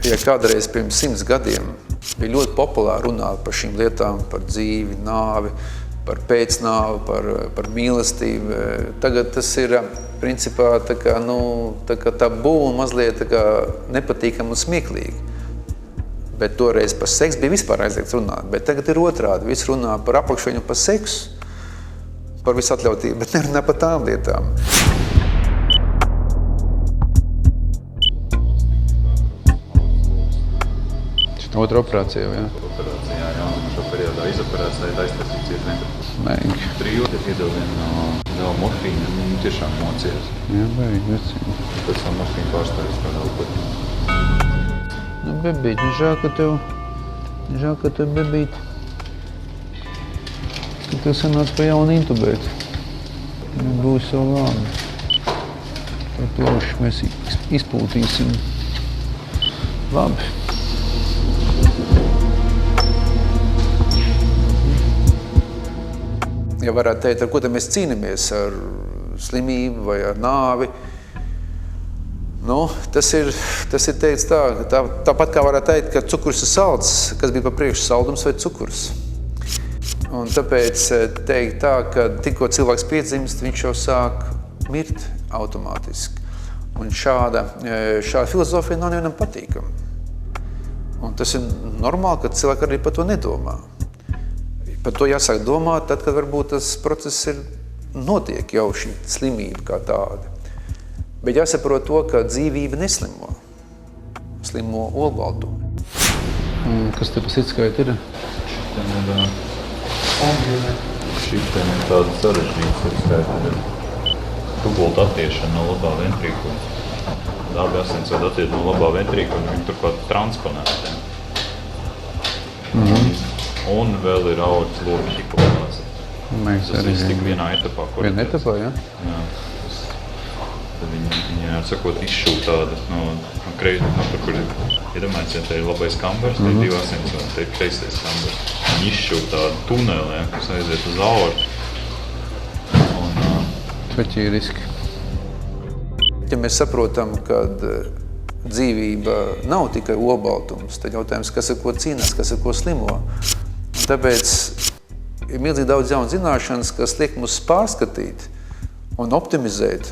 Ja kādreiz pirms 100 gadiem bija ļoti populāri runāt par šīm lietām, par dzīvi, nāvi, par pēcnāvi, par mīlestību, tagad tas ir principā tā kā tabū un mazliet tā kā nepatīkam un smieklīgi. Bet toreiz par seksu bija vispār aizliegts runāt, bet tagad ir otrādi. Visi runā par apakšveņu, par seksu, par visu atļautību, bet nerunā par tām lietām. Otra operācija jau, jā? Operācijā, jā. Šo periodā izoperēts, lai aiztaisīts ir Baigi. Brīvot iedod vienu morfīnu, un tiešām mocījās. Jā, baigi, vecīgi. Pēc tam morfīnu pārstāvis kādā upuri. Nu, bebīt, žēl, ka tev bebīt. Ka tev sanāc pa jaunu intubēt. Būs jau labi. Par plaušu mēs izpūtīsim. Labi. Ja varētu teikt, ar ko tad mēs cīnamies, ar slimību vai ar nāvi, nu, tas ir teikts tāpat kā varētu teikt, ka cukurs ir salds, kas bija pa priekšu saldums vai cukurs. Un tāpēc teikt tā, ka tikko cilvēks piedzimst, viņš jau sāk mirt automātiski. Un šāda filozofija nav nevienam patīkama. Un tas ir normāli, ka cilvēki arī par to nedomā. Par to jāsāk domāt, tad, kad varbūt tas process notiek jau šī slimība kā tāda. Bet jāsaprot to, ka dzīvība neslimo. Slimo olbaltumi. Kas te pa sitskaita ir? Šitiem ir tāda sarežģīta sitskaita. Dubulta attiešana no labā ventrīkuma. Dabi asinsvadu attiet no labā ventrīkuma, viņi turklāt transponēti. Un vēl ir aortas loga hipoplāzija. Tas viss tik vienā etapā. Vienā etapā, jā? Jā. Tad viņi sakot, izšūv tādu no tur, kur iedomājies, ja te ir labais kambers, te ir divi asinsvadi, te ir kreisais kambers. Viņi izšūv tādu tuneli, kas aiziet uz aortu. Traķīriski. Ja mēs saprotam, ka dzīvība nav tikai olbaltums, tad jautājums, kas ar ko cīnās, kas ar ko slimo. Un tāpēc ir milzīgi daudz jaunu zināšanas, kas liek mums pārskatīt un optimizēt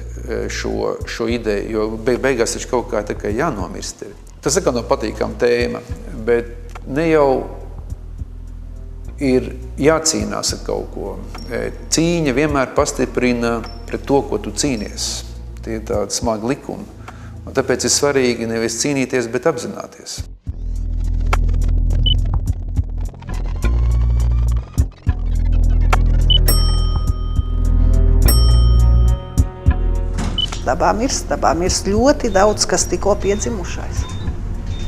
šo ideju, jo beigās taču kaut kā tā kā jānomirst ir. Tas ir kā no patīkama tēma, bet ne jau ir jācīnās ar kaut ko. Cīņa vienmēr pastiprina pret to, ko tu cīnies. Tie ir tādi smagi likumi. Un tāpēc ir svarīgi nevis cīnīties, bet apzināties. Dabā mirst ļoti daudz, kas tikko piedzimušais.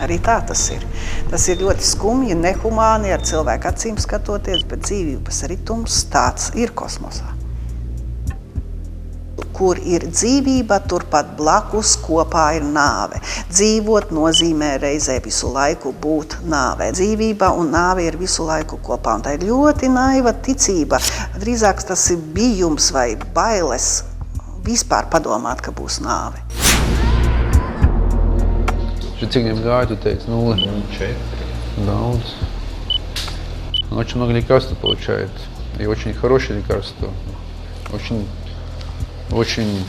Arī tā tas ir. Tas ir ļoti skumji, nehumāni ar cilvēku acīm skatoties, bet dzīvības ritums tāds ir kosmosā. Kur ir dzīvība, turpat blakus kopā ir nāve. Dzīvot nozīmē reizē visu laiku būt nāvē. Dzīvība un nāve ir visu laiku kopā, un tā ir ļoti naiva ticība. Drīzāk tas ir bijums vai bailes vispār padomāt, ka būs nāve. Cik viņam gāja, tu teici? 0,4. Daudz. Очень много лекарств получает. И очень хорошие лекарства. Очень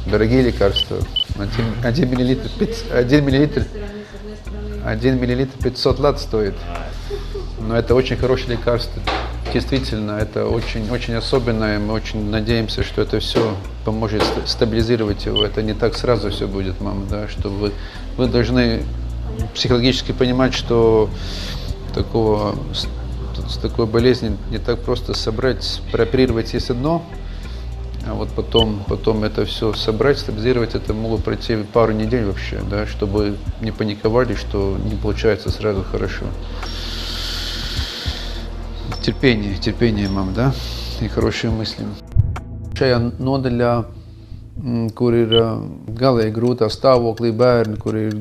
дорогие лекарства. 1 миллилитр 500 лат стоит. Но это очень хорошее лекарство. Действительно, это очень особенное. Мы очень надеемся, что это все поможет стабилизировать его. Это не так сразу все будет, мама, да, что вы должны психологически понимать, что с такой болезнью не так просто собрать, прооперировать есть одно, а вот потом это все собрать, стабилизировать, это могло пройти пару недель вообще, да, чтобы не паниковали, что не получается сразу хорошо. Терпение, мам, да, и хорошие мысли. Šajā nodaļā, kur ir galēji grūtā stāvoklī bērni, kur ir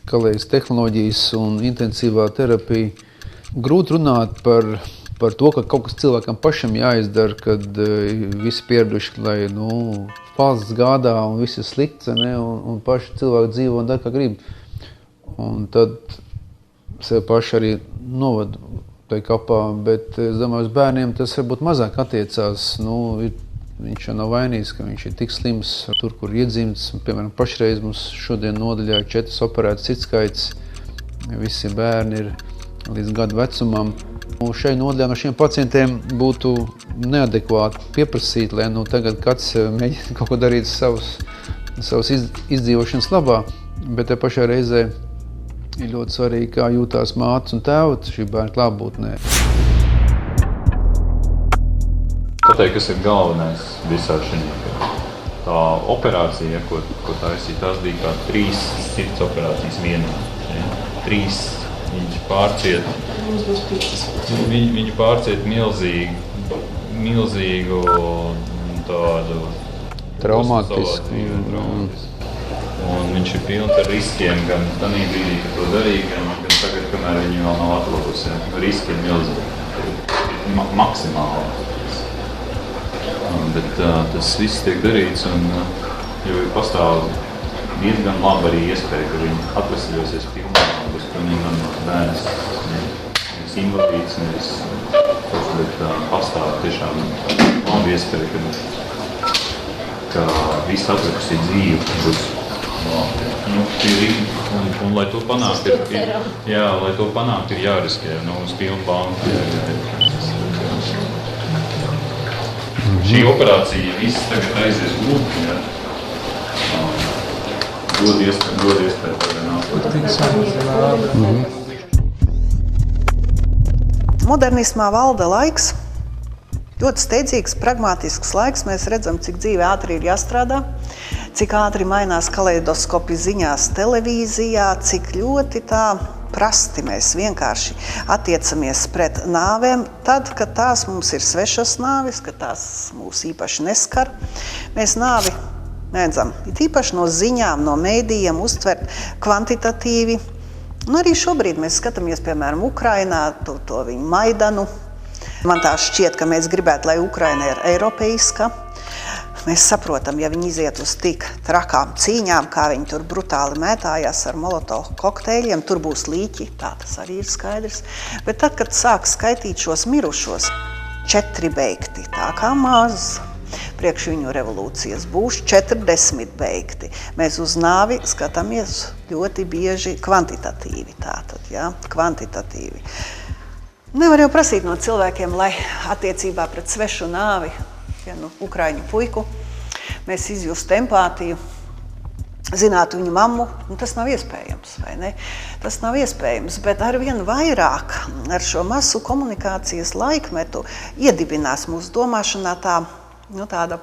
galējas tehnoloģijas un intensīvā terapija, grūti runāt par to, ka kaut kas cilvēkam pašam jāizdara, kad visi pieraduši, lai, valsts gādā un viss ir slikts, ne, un paši cilvēki dzīvo un dara, kā grib. un tad sev paši arī novadu tai kapā, bet es domāju, uz bērniem tas varbūt mazāk attiecās. Viņš jau nav vainīgs, ka viņš ir tik slims tur, kur iedzimts. Piemēram, pašreiz mums šodien nodaļā 4 operētas citskaits. Visi bērni ir līdz gadu vecumam. Šai nodaļā no šiem pacientiem būtu neadekvāti pieprasīt, lai tagad kāds mēģina kaut ko darīt savas izdzīvošanas labā, bet te pašā reizē ir ļoti svarīgi, kā jūtās mātes un tēvs šī bērna klātbūtnē. Pateikt, kas ir galvenais visā šajā. Tā operācija, ko taisīja, tās bija kā 3 sirds operācijas vienā. 3 viņš pārciet. Viņš pārciet milzīgu tādu traumatisku. Un viņš ir pilns ar riskiem, gan tādā brīdī, kad to darīja, gan tagad, kamēr viņi vēl nav atlikusi. Riski ir milzīgi, maksimāli. Bet tas viss tiek darīts, un jau pastāv diezgan labi arī iespēja, ka viņi atvesaļosies pilnībā, bet viņam bērns nevis invalīds, bet pastāv tiešām labi iespēja, ka viss atrakusī dzīve būs. Un lai to panākt, ir jāriskē, uz pilnu banku. Šī operācija viss tagad aizies gluži, dod iespēju tagad nākotnē. Modernismā valda laiks, ļoti steidzīgs, pragmātisks laiks. Mēs redzam, cik dzīve ātri ir jāstrādā, cik ātri mainās kaleidoskopi ziņās televīzijā, cik ļoti tā prasti mēs vienkārši attiecamies pret nāvēm, tad, kad tās mums ir svešas nāvis, kad tās mūs īpaši neskar. Mēs nāvi mēdzam īpaši no ziņām, no mēdījiem uztvert kvantitatīvi. Arī šobrīd mēs skatāmies, piemēram, Ukrainā, to viņu Maidanu. Man tā šķiet, ka mēs gribētu, lai Ukraina ir eiropeiska. Mēs saprotam, ja viņi iziet uz tik trakām cīņām, kā viņi tur brutāli mētājās ar molotovu kokteļiem, tur būs līķi, tā tas arī ir skaidrs. Bet tad, kad sāk skaitīt šos mirušos, 4 beigti, tā kā maz, priekš viņu revolūcijas būs 40 beigti. Mēs uz nāvi skatāmies ļoti bieži kvantitatīvi, tātad, kvantitatīvi. Nevar jau prasīt no cilvēkiem, lai attiecībā pret svešu nāvi, ukraiņu puiku, mēs izjustu empātiju, zinātu viņu mammu, tas nav iespējams, vai ne? Tas nav iespējams, bet arvien vairāk ar šo masu komunikācijas laikmetu iedibinās mūsu domāšanā tāda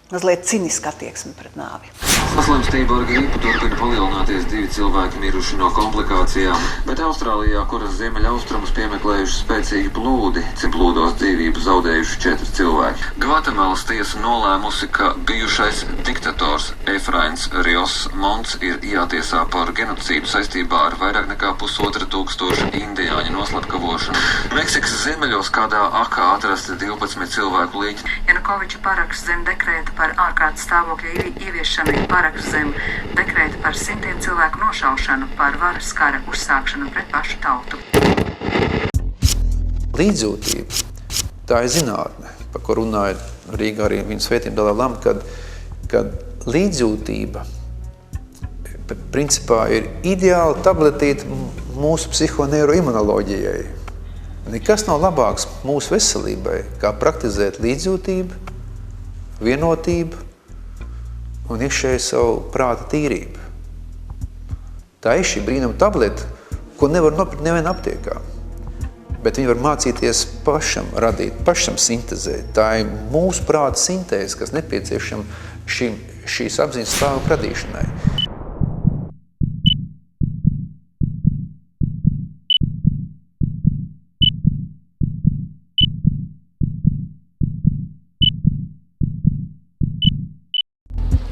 mazliet ciniska attieksme pret nāvi. Saslimstība ar gripu turpina palielināties, 2 cilvēki miruši no komplikācijām, bet Austrālijā, kuras ziemeļaustrumus piemeklējuši spēcīgi plūdi, plūdos dzīvību zaudējuši 4 cilvēki. Gvatemalas tiesa nolēmusi, ka bijušais diktators Efrains Rios Monts ir jātiesā par genocīdu saistībā ar vairāk nekā 1500 indiāņu noslapkavošanu. Meksikas ziemeļos kādā akā atrasti 12 cilvēku līķi. Janukoviča paraksts zem dekrēta par ārkārtas stāvokļa ieviešanu ir paraksts zem dekrēta par 100 cilvēku nošaušanu, par varas kara uzsākšanu pret pašu tautu. Līdzjūtība, tā ir zinātne, par ko runāja Rīgā arī viņa svētība Dalai Lama, kad līdzjūtība principā ir ideāla tabletīte mūsu psihoneiroimunoloģijai. Nekas nav labāks mūsu veselībai, kā praktizēt līdzjūtību, vienotību un iekšēju savu prāta tīrību. Tā ir šī brīnuma tableta, ko nevar nopirkt nevienā aptiekā. Bet viņi var mācīties pašam radīt, pašam sintezēt. Tā ir mūsu prāta sintēze, kas nepieciešama šīs apziņas stāvokļa radīšanai.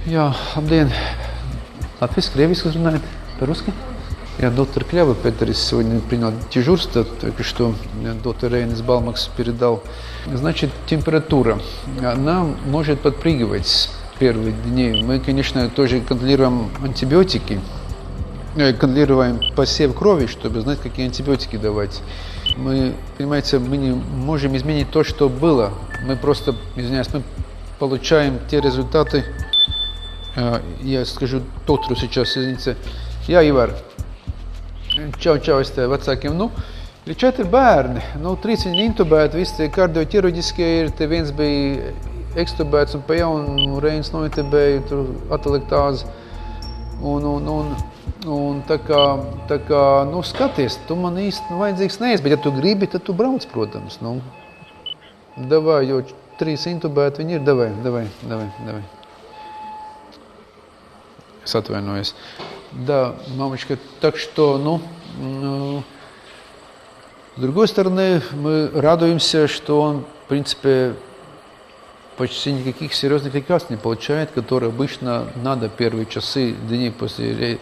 Я, Абден, латвийский, кревийский знает, по-русски. Я доктор Клявы Петерис сегодня принял дежурство, только что доктор Рейнес Балмакс передал. Значит, температура, она может подпрыгивать с первых дней. Мы, конечно, тоже контролируем антибиотики, контролируем посев крови, чтобы знать, какие антибиотики давать. Мы, понимаете, мы не можем изменить то, что было. Мы просто, извиняюсь, мы получаем те результаты. Я скажу доктору сейчас, извините. Jā, Ivar. Čau, es te vecākiem. Ir 4 bērni. 3 viņi intubēti, visi tie kardioķirurģiskie ir. Te viens bija ekstubēts un pa jaunu Reinas nointubēja, tur atelektāzi. Un tā kā, skaties, tu man īsti vajadzīgs neesi, bet ja tu gribi, tad tu brauc, protams. Davai, jo 3 intubēti viņi ir, davai. Es atvainojos. Да, мамочка, так что, с другой стороны, мы радуемся, что он, в принципе, почти никаких серьезных лекарств не получает, которые обычно надо первые часы, дни после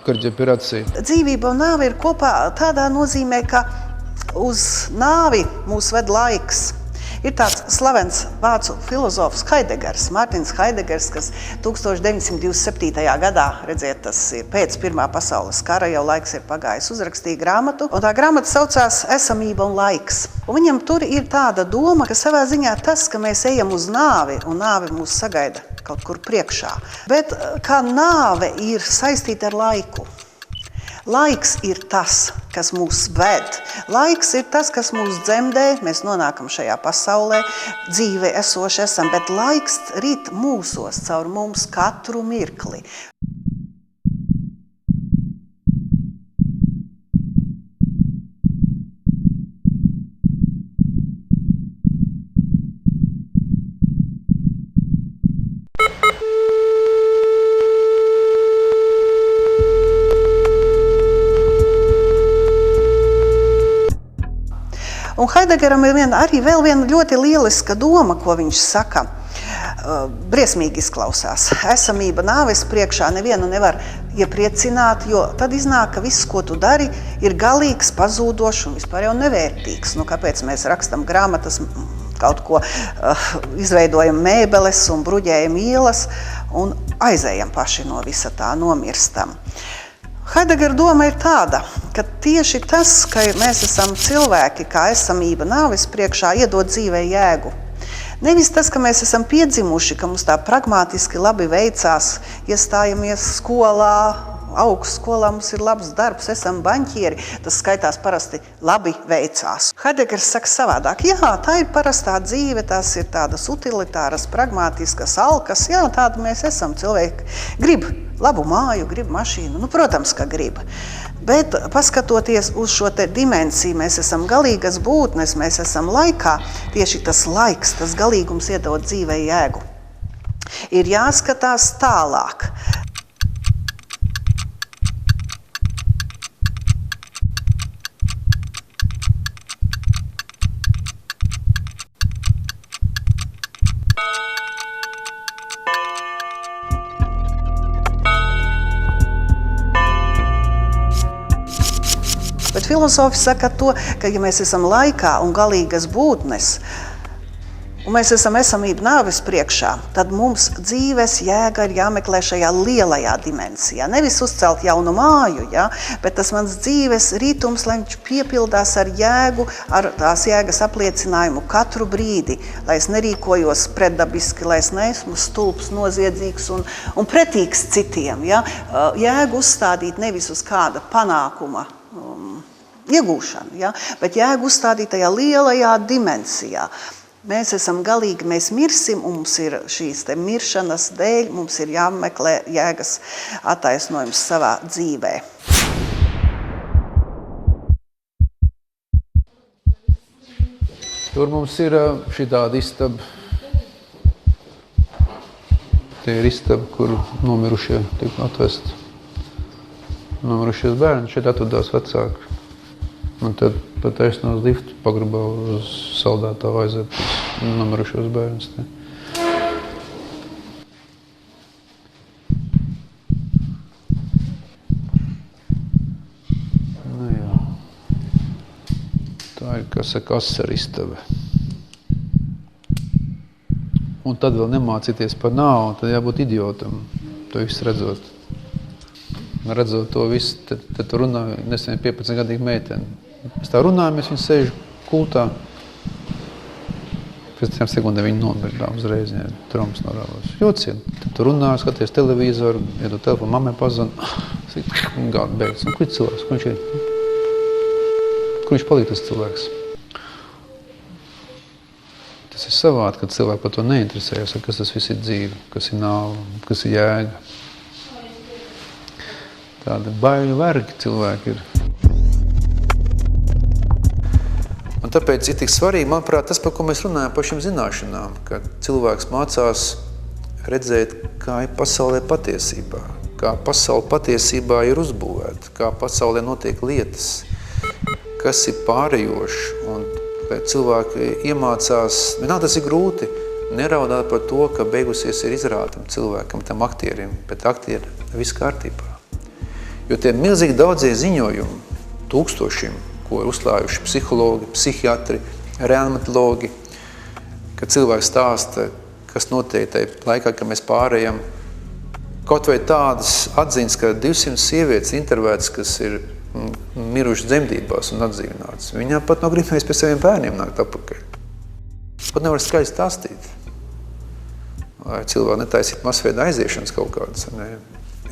кардиооперации. Dzīvība un nāve ir kopā tādā nozīmē, ka uz nāvi mūs ved laiks. Ir tāds slavens vācu filozofs Haidegers, Mārtiņš Haidegers, kas 1927. gadā, redziet, tas ir pēc Pirmā pasaules kara, jau laiks ir pagājis, uzrakstīja grāmatu, un tā grāmata saucās Esamība un laiks. Un viņam tur ir tāda doma, ka savā ziņā tas, ka mēs ejam uz nāvi, un nāve mūs sagaida kaut kur priekšā, bet kā nāve ir saistīta ar laiku. Laiks ir tas, kas mūs ved. Laiks ir tas, kas mūs dzemdē, mēs nonākam šajā pasaulē, dzīve esoši esam, bet laiks rit mūsos caur mums katru mirkli. Un Haidegeram ir arī vēl viena ļoti lieliska doma, ko viņš saka. Briesmīgi izklausās. Esamība nāves priekšā nevienu nevar iepriecināt, jo tad iznāk, ka viss, ko tu dari, ir galīgs, pazūdošs un vispār jau nevērtīgs. Kāpēc mēs rakstam grāmatas, kaut ko izveidojam mēbeles un bruģējam ielas un aizējam paši no visa tā, nomirstam. Haidegera doma ir tāda, ka tieši tas, ka mēs esam cilvēki, kā esamība nāves priekšā, iedod dzīvē jēgu. Nevis tas, ka mēs esam piedzimuši, ka mums tā pragmatiski labi veicās, iestājamies skolā, augstskolā, mums ir labs darbs, esam baņķieri, tas skaitās parasti labi veicās. Haidegers saka savādāk, jā, tā ir parastā dzīve, tās ir tādas utilitāras, pragmatiskas, alkas, jā, tāda mēs esam, cilvēki grib labu māju, grib mašīnu, protams, ka grib. Bet paskatoties uz šo te dimensiju, mēs esam galīgas būtnes, mēs esam laikā, tieši tas laiks, tas galīgums iedod dzīvei jēgu. Ir jāskatās tālāk. Bet filozofi saka to, ka ja mēs esam laikā un galīgas būtnes, un mēs esam esamība nāves priekšā, tad mums dzīves jēga ir jāmeklē šajā lielajā dimensijā. Nevis uzcelt jaunu māju, ja? Bet tas mans dzīves ritums, lai viņš piepildās ar jēgu, ar tās jēgas apliecinājumu katru brīdi, lai es nerīkojos pretdabiski, lai es neesmu stulbs, noziedzīgs un pretīgs citiem. Ja? Jēgu uzstādīt nevis uz kāda panākuma iegūšanu, ja? Bet jēgu uzstādīt tajā lielajā dimensijā. Mēs esam galīgi, mēs mirsim, un mums ir šīs te miršanas dēļ, mums ir jāmeklē jēgas attaisnojums savā dzīvē. Tur mums ir šī tāda istaba. Te ir istaba, kur nomirušie tiek atvesti. Nomirušies bērni, šeit atvedās vecāki. Un tad pat aizsno uz liftu pagrabā uz saldētāvu aiziet nomirušos bērnus. Nu jā. Tā ir, kā saka, asaristaba. Un tad vēl nemācīties par nāvu, tad jābūt idiotam, to visu redzot. redzot to visu, tad tu runā nesen 15-gadīga meitene. Mēs tā runājamies, viņa sēž kultā. Pēc 3 sekundēm viņa nomirdā uzreiz, ja trombs norāvās. Jocien. Tad tu runā, skaties televizoru, iedod telefonu, mammai pazvan. Gāda beidz. Un kur ir cilvēks? Kur viņš ir? Kur viņš palīk tas cilvēks? Tas ir savādi, kad cilvēki par to neinteresējas, kas tas viss ir dzīve, kas ir nāve, kas ir jēga. Tāda baiļu vergi cilvēki ir. Un tāpēc ir tik svarīgi, manuprāt, tas, par ko mēs runājam, par šīm zināšanām, ka cilvēks mācās redzēt, kā ir pasaulē patiesībā, kā pasaule patiesībā ir uzbūvēta, kā pasaulē notiek lietas, kas ir pārējoši, un lai cilvēki iemācās, vienā tas ir grūti, neraudāt par to, ka beigusies ir izrādam cilvēkam, tam aktierim, bet aktieri viss kārtībā. Jo tie milzīgi daudzie ziņojumi, tūkstošiem, ko ir uzklājuši psihologi, psihiatri, reanimatologi, kad cilvēks stāsta, kas notiek tajā laikā, kad mēs pārējam, kaut vai tādas atziņas, ka 200 sievietes intervētas, kas ir miruši dzemdībās un atdzīvināts. Viņām pat nav gribējis pie saviem bērniem nākt atpakaļ. Pat nevar skaļi stāstīt. Lai cilvēki netaisīt masveida aiziešanas kaut kādas. Ne?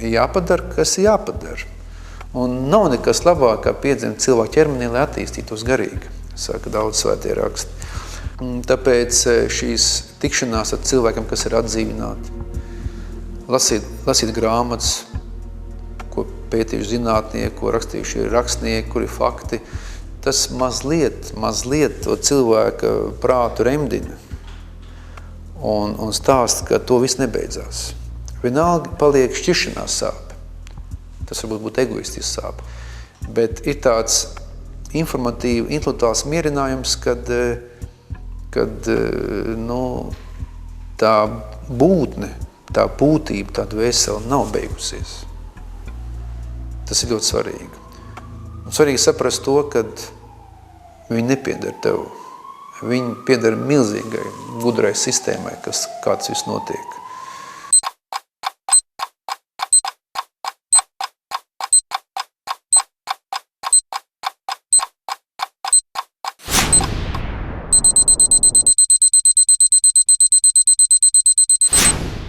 Jāpadara, kas ir jāpadara. Un nav nekas labāk, kā piedzimt cilvēku ķermenī, lai attīstītos garīgi, saka daudz svētie raksti. Tāpēc šīs tikšanās ar cilvēkiem, kas ir atdzīvināti, lasīt grāmatas, ko pētījuši zinātnieki, ko rakstījuši rakstnieki, kuri fakti, tas mazliet to cilvēka prātu remdina un stāsta, ka to viss nebeidzās. Vienalga paliek šķiršanās sāpe. Tas varbūt būtu egoistisks sāpe. Bet ir tāds informatīvi, intelektuāls mierinājums, kad tā būtne, tā būtība, tā dvēsele nav beigusies. Tas ir ļoti svarīgi. Un svarīgi saprast to, ka viņi nepieder tev. Viņi pieder milzīgai, gudrai sistēmai, kāds viss notiek.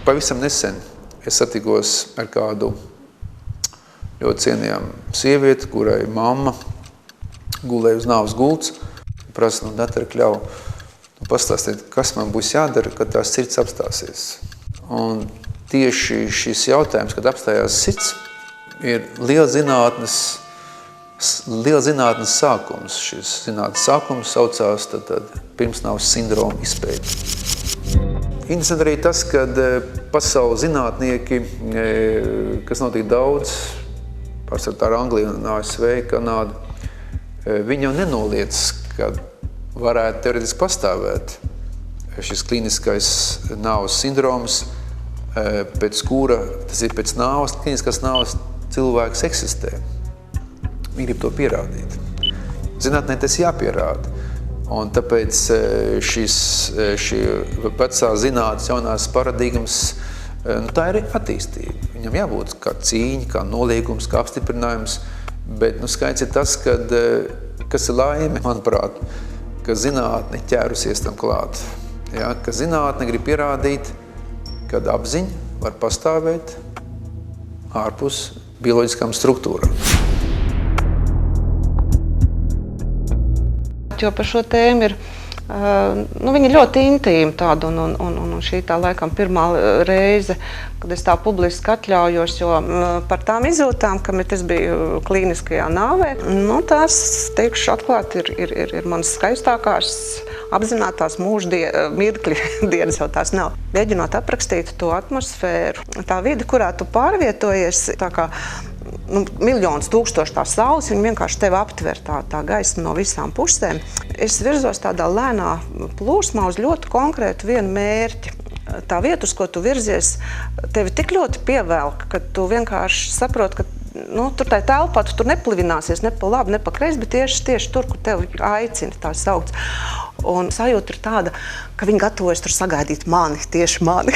Pavisam nesen es satikos ar kādu ļoti cienījamu sievieti, kurai mamma gulēja uz nāves gults. Prasa, Datara, kļauj, pastāstīt, kas man būs jādara, kad tās sirds apstāsies. Un tieši šis jautājums, kad apstājās sirds, ir liela zinātnes sākums. Šis zinātnes sākums saucās tad pirmsnāves sindroma izpēte. Interesanti arī tas, kad pasaules zinātnieki, kas nav tik daudz, pārsvarā ar Angliju un ASV, Kanādu, viņi jau nenoliec, ka varētu teoretiski pastāvēt šis kliniskais nāves sindroms, pēc kura, tas ir pēc nāves, kliniskās nāves cilvēks eksistē. Viņi grib to pierādīt. Zinātnē tas jāpierāda. Un tāpēc šī vecā zinātnes jaunās paradigmas, tā ir attīstība. Viņam jābūt kā cīņa, kā noliegums, kā apstiprinājums, bet skaidrs ir tas, kas ir laime, manuprāt, ka zinātne ķērusies tam klāt. Ja, ka zinātne grib pierādīt, kad apziņa var pastāvēt ārpus bioloģiskām struktūrām. Jo par šo tēmu ir, viņa ļoti intīma tāda, un šī tā laikam pirmā reize, kad es tā publiski atļaujos, jo par tām izjūtām, kam es biju klīniskajā nāvē, tās, teikšu atklāt, ir manas skaistākās, apzinātās mirkļi, dienas jau tās nav. Mēģinot aprakstīt to atmosfēru, tā vide, kurā tu pārvietojies, tā kā miljonus tūkstoši tā saules, viņi vienkārši tevi aptver tā gaisma no visām pusēm. Es virzos tādā lēnā plūsmā uz ļoti konkrētu vienu mērķi. Tā vieta, uz ko tu virzies, tevi tik ļoti pievelk, ka tu vienkārši saproti, ka tur tai telpā tu tur neplivināsies ne pa labi, ne pa kreisi, bet tieši tur, kur tevi aicina tā saukts. Un sajūta ir tāda, ka viņi gatavojas tur sagaidīt mani, tieši mani.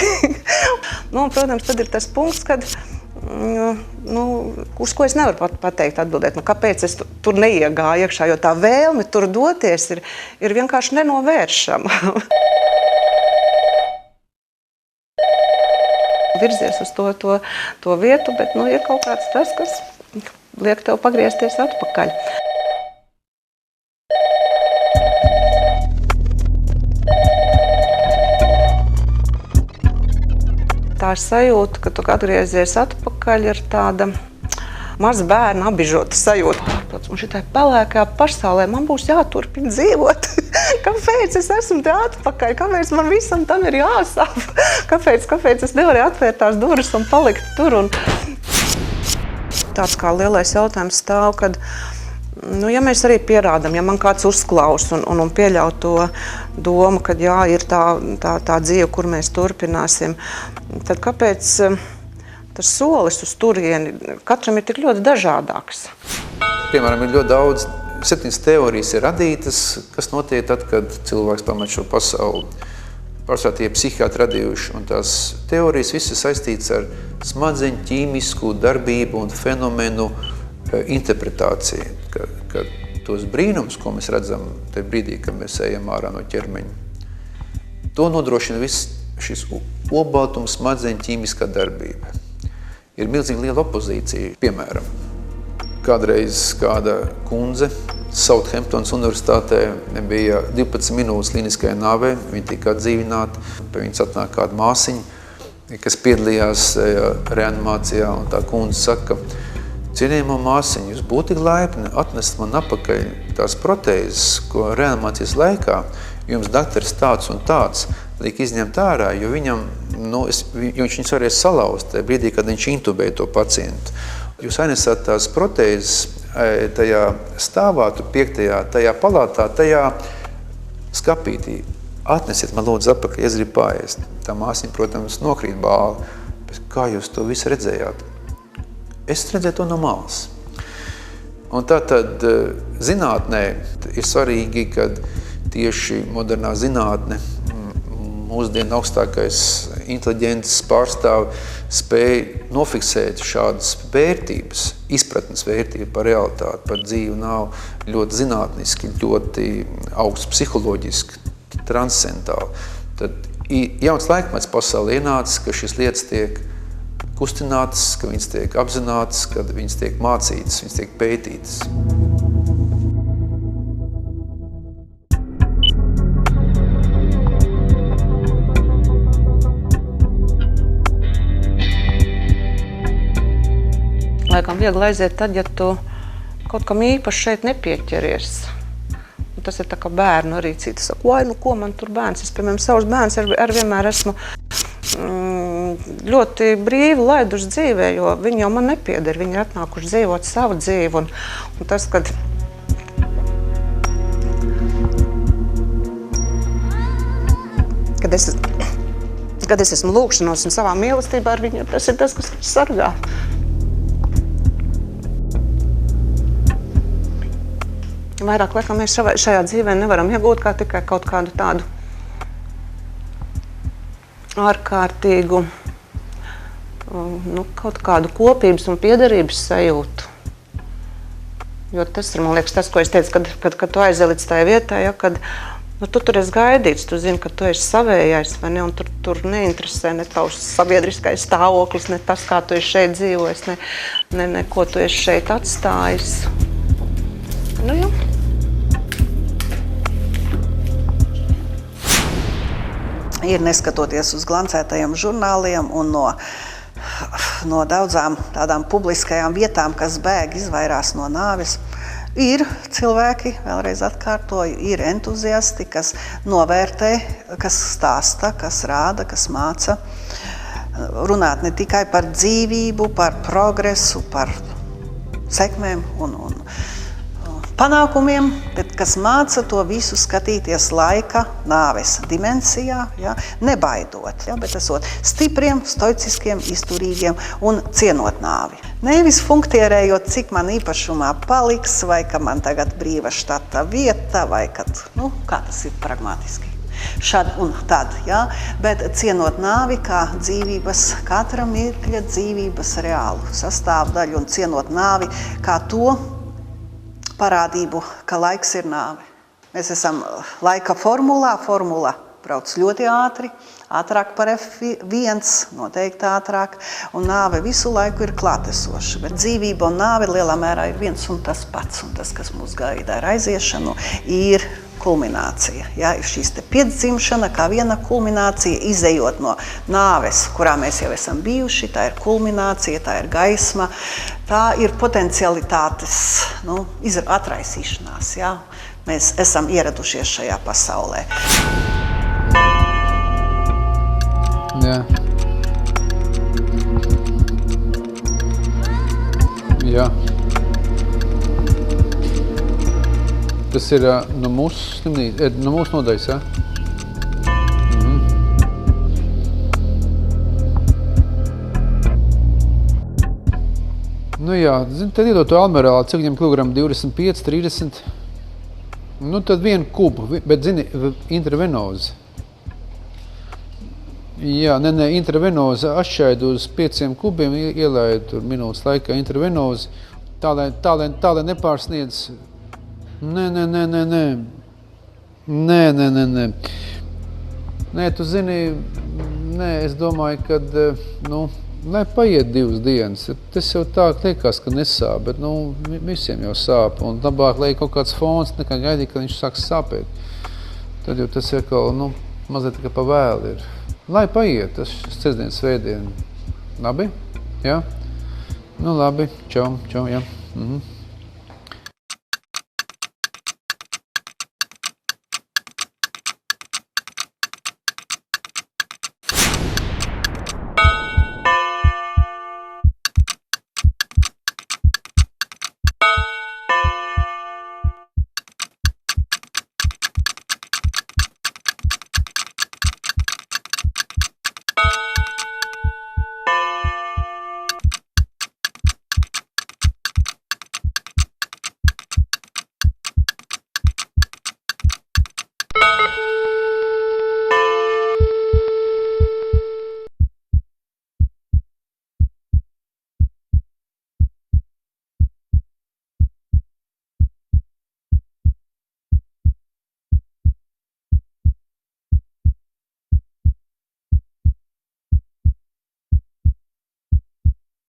Un, protams, tad ir tas punkts, kad uz ko es nevaru pateikt atbildēt. Kāpēc es tur neiegāju iekšā, jo tā vēlme tur doties ir vienkārši nenovēršama. Virzies uz to vietu, bet ir kaut kāds tas, kas liek tev pagriezties atpakaļ. Tā sajūta, ka tu atgriezies atpakaļ, ir tāda maza bērna apbižota sajūta. Un šitai pelēkajā pasaulē man būs jāturpina dzīvot. Kāpēc es esmu te atpakaļ? Kāpēc man visam tam ir jāsāp? Kāpēc es nevaru atvērt tās durvis un palikt tur? Un tāds kā lielais jautājums stāv, kad ja mēs arī pierādam, ja man kāds uzklaus un pieļauj to domu, ka jā, ir tā dzīve, kur mēs turpināsim, tad kāpēc tas solis uz turieni katram ir tik ļoti dažādāks? Piemēram, ir ļoti daudz, 7 teorijas ir radītas, kas notiek tad, kad cilvēks pamet šo pasauli. Pārsvarā tie psihiatri radījuši, un tās teorijas visas saistītas ar smadzeņu, ķīmisku darbību un fenomenu interpretāciju, ka tos brīnums, ko mēs redzam tajā brīdī, kad mēs ejam ārā no ķermeņa, to nodrošina viss šis olbaltums, smadzeņu ķīmiskā darbība. Ir milzīgi liela opozīcija. Piemēram, kādreiz kāda kundze Southamptons universitātē bija 12 minūtes kliniskajā nāvē, viņa tika atdzīvināta, pie viņas atnāk kāda māsiņa, kas piedalījās reanimācijā, un tā kundze saka, cienījamo māsiņu, jūs būtu tik laipni atnest man apakaļ tās protēzes, ko reanimācijas laikā jums dakteris tāds un tāds lika izņemt ārā, jo viņš viņas varēs salauzt tajā brīdī, kad viņš intubēja to pacientu. Jūs ainesat tās protēzes tajā stāvā, 5. tajā palātā, tajā skapītī. Atnesiet man lūdzu apakaļ, es gribu paēst. Tā māsiņa, protams, nokrīt bāli. Bet kā jūs to visu redzējāt? Es redzēju to no malas. Un tātad zinātnē ir svarīgi, kad tieši modernā zinātne, mūsdienu augstākais inteliģences pārstāv spēja nofiksēt šādas vērtības, izpratnes vērtību par realitāti, par dzīvi nav ļoti zinātniski, ļoti augsts psiholoģiski, transcendentāli. Tad jauns laikmets pasaulē ienācis, ka šīs lietas tiek kustinātas, ka viņas tiek apzinātas, ka viņas tiek mācītas, viņas tiek pētītas. Laikam viegli aiziet tad, ja tu kaut kam īpaši šeit nepieķeries. Un tas ir tā kā bērnu arī citi saka, vai, ko man tur bērns? Es, piemēram, savus bērns ar vienmēr esmu ļoti brīvi laiduši dzīvē, jo viņi jau man nepieder, viņi ir atnākuši dzīvot savu dzīvi. Un tas, kad es esmu lūgšanos un savā mīlestībā ar viņiem, tas ir tas, kas sargā. Vairāk laikam mēs šajā dzīvē nevaram iegūt kā tikai kaut kādu tādu ārkārtīgu, kaut kādu kopības un piederības sajūtu. Jo tas ir, man liekas, tas, ko es teicu, kad tu aizej līdz tajā vietā, ja, kad tu tur esi gaidīts, tu zini, ka tu esi savējais, vai ne, un tur neinteresē ne tavs sabiedriskais stāvoklis, ne tas, kā tu esi šeit dzīvojis, ne ko tu esi šeit atstājis. Jā. Ir neskatoties uz glancētajiem žurnāliem un no daudzām tādām publiskajām vietām, kas bēg, izvairās no nāves, ir cilvēki, vēlreiz atkārtoju, ir entuziasti, kas novērtē, kas stāsta, kas rāda, kas māca. Runāt ne tikai par dzīvību, par progresu, par sekmēm un panākumiem, bet kas māca to visu skatīties laika, nāves dimensijā, ja, nebaidot, ja, bet esot stipriem, stoiciskiem, izturīgiem un cienot nāvi. Nevis funkcionējot, cik man īpašumā paliks, vai ka man tagad brīva štata vieta, vai kad, kā tas ir pragmatiski. šad un tad, ja? Bet cienot nāvi kā dzīvības, katra mirkļa dzīvības reālu sastāvdaļu un cienot nāvi kā to parādību, ka laiks ir nāve. Mēs esam laika formula brauc ļoti ātri, ātrāk par F1, noteikti ātrāk, un nāve visu laiku ir klātesoša. Bet dzīvība un nāve lielā mērā ir viens un tas pats, un tas, kas mūs gaida ar aiziešanu, ir kulminācija. Ja? Ir šīs te piedzimšana kā viena kulminācija, izejot no nāves, kurā mēs jau esam bijuši, tā ir kulminācija, tā ir gaisma, tā ir potencialitātes atraisīšanās. Ja? Mēs esam ieradušies šajā pasaulē. Jā. Jā. Tas ir no mūsu nodaļas, jā? Nu jā, tad iedot to almerāli, cik viņam kilogramu 25, 30. Nu tad vienu kubu, bet zini, intravenozi. Jā, intravenozi atšķaida uz 5 kubiem, ielaidu tur minūtes laikā intravenozi, tā lai nepārsniedz. Nē, tu zini, es domāju, kad, lai paiet 2 dienas. Tas jau tā liekas, ka nesāp, bet, visiem jau sāp, un labāk, lai kaut kāds fons, nekā gaidīt, ka viņš sāks sāpēt. Tad jau tas ir mazliet tikai pa vēlu ir. Lai paiet, tas sestdien, svētdien. Labi? Jā? Nu labi, čau, jā.